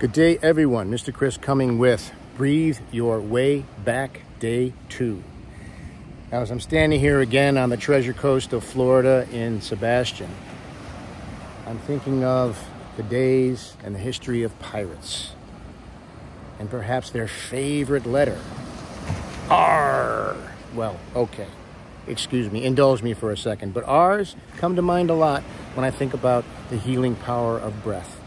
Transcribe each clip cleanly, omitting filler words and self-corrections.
Good day, everyone. Mr. Chris coming with Breathe Your Way Back Day 2. Now, as I'm standing here again on the Treasure Coast of Florida in Sebastian, I'm thinking of the days and the history of pirates, and perhaps their favorite letter, R. Well, okay, excuse me, indulge me for a second, but R's come to mind a lot when I think about the healing power of breath.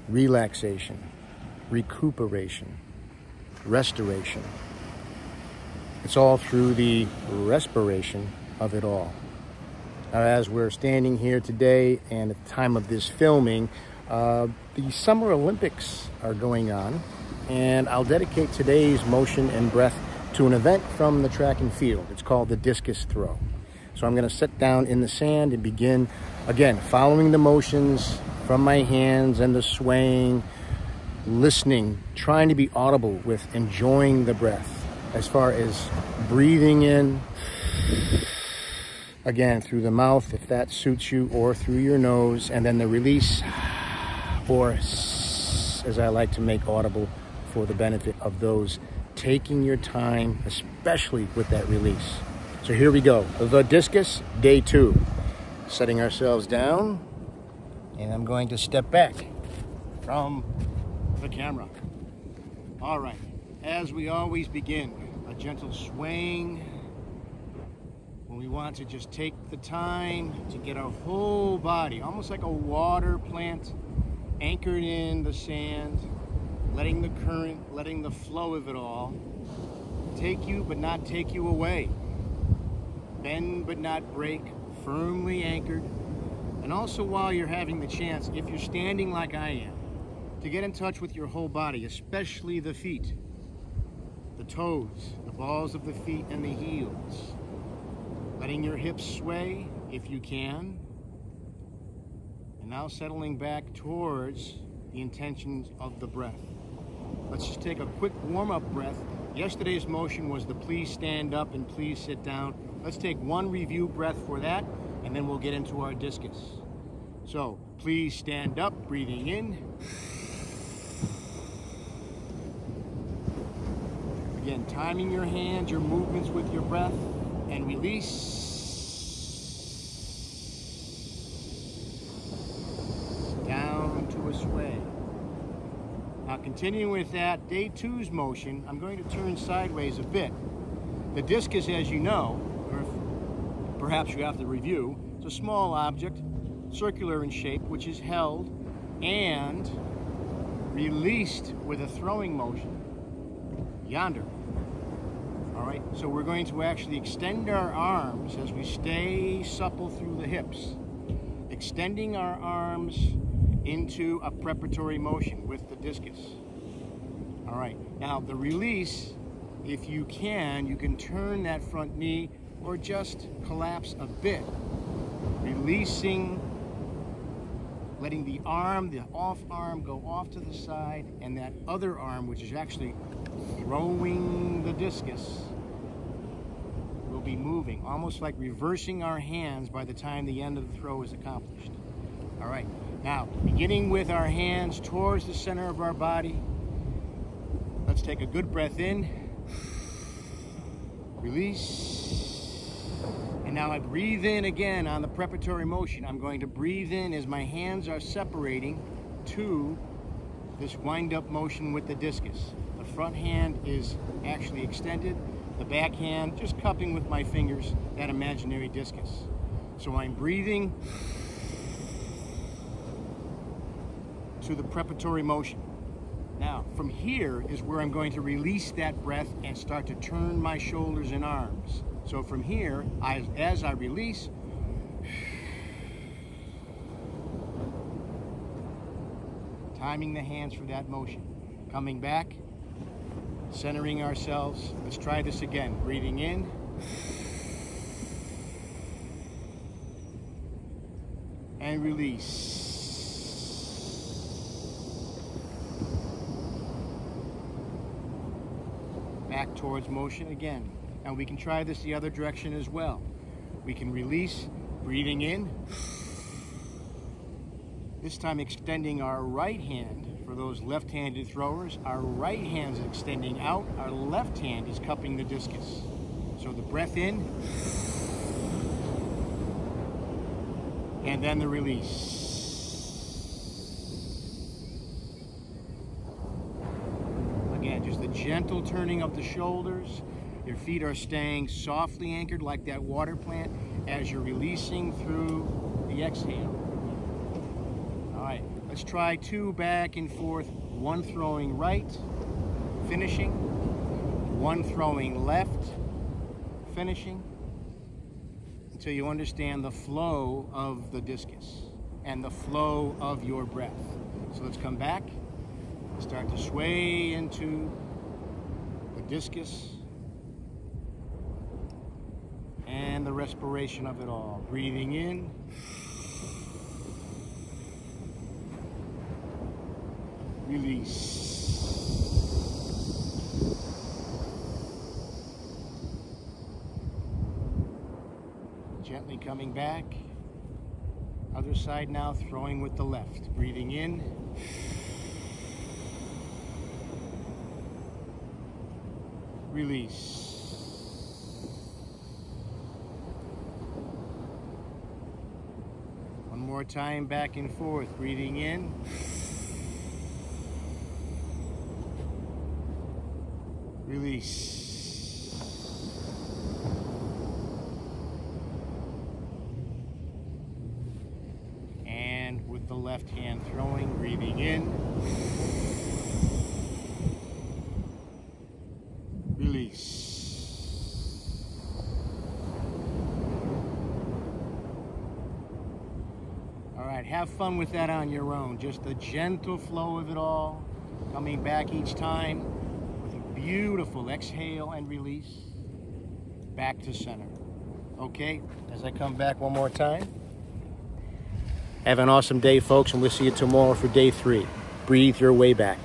Relaxation, recuperation, restoration. It's all through the respiration of it all. Now, as we're standing here today and at the time of this filming, the Summer Olympics are going on, and I'll dedicate today's motion and breath to an event from the track and field. It's called the discus throw. So I'm going to sit down in the sand and begin, again, following the motions from my hands and the swaying, listening, trying to be audible with enjoying the breath. As far as breathing in, again, through the mouth, if that suits you, or through your nose, and then the release, or as I like to make audible for the benefit of those taking your time, especially with that release. So here we go, the discus, day 2. Setting ourselves down, and I'm going to step back from the camera. All right, as we always begin, a gentle swaying when we want to just take the time to get our whole body, almost like a water plant, anchored in the sand, letting the current, letting the flow of it all take you but not take you away. Bend but not break, firmly anchored. And also, while you're having the chance, if you're standing like I am, to get in touch with your whole body, especially the feet, the toes, the balls of the feet and the heels. Letting your hips sway if you can. And now settling back towards the intentions of the breath. Let's just take a quick warm-up breath. Yesterday's motion was the please stand up and please sit down. Let's take one review breath for that, and then we'll get into our discus. So, please stand up, breathing in. Again, timing your hands, your movements with your breath, and release. Down to a sway. Now, continuing with that, day 2's motion, I'm going to turn sideways a bit. The discus, as you know, or perhaps you have to review, it's a small object, circular in shape, which is held and released with a throwing motion yonder. All right, so we're going to actually extend our arms as we stay supple through the hips, extending our arms into a preparatory motion with the discus. All right, now the release, if you can turn that front knee or just collapse a bit, releasing, letting the arm, the off arm go off to the side, and that other arm, which is actually throwing the discus, will be moving, almost like reversing our hands by the time the end of the throw is accomplished. All right, now beginning with our hands towards the center of our body, let's take a good breath in, release. And now I breathe in again on the preparatory motion. I'm going to breathe in as my hands are separating to this wind-up motion with the discus. The front hand is actually extended, the back hand just cupping with my fingers that imaginary discus. So I'm breathing to the preparatory motion. Now, from here is where I'm going to release that breath and start to turn my shoulders and arms. So from here, as I release, timing the hands for that motion. Coming back, centering ourselves. Let's try this again. Breathing in. And release. Back towards motion again. And we can try this the other direction as well. We can release, breathing in. This time extending our right hand for For those left-handed throwers, our right hand is extending out, our left hand is cupping the discus. So the breath in, and then the release. Again, just the gentle turning of the shoulders. Your feet are staying softly anchored like that water plant as you're releasing through the exhale. All right, let's try 2 back and forth. 1 throwing right, finishing. 1 throwing left, finishing. Until you understand the flow of the discus and the flow of your breath. So let's come back. Start to sway into the discus and the respiration of it all. Breathing in, release. Gently coming back. Other side now, throwing with the left. Breathing in. Release. One more time, back and forth. Breathing in. Release. And with the left hand throwing, breathing in. Release. All right, have fun with that on your own. Just the gentle flow of it all, coming back each time with a beautiful exhale and release, back to center. Okay, as I come back one more time. Have an awesome day, folks, and we'll see you tomorrow for day 3. Breathe your way back.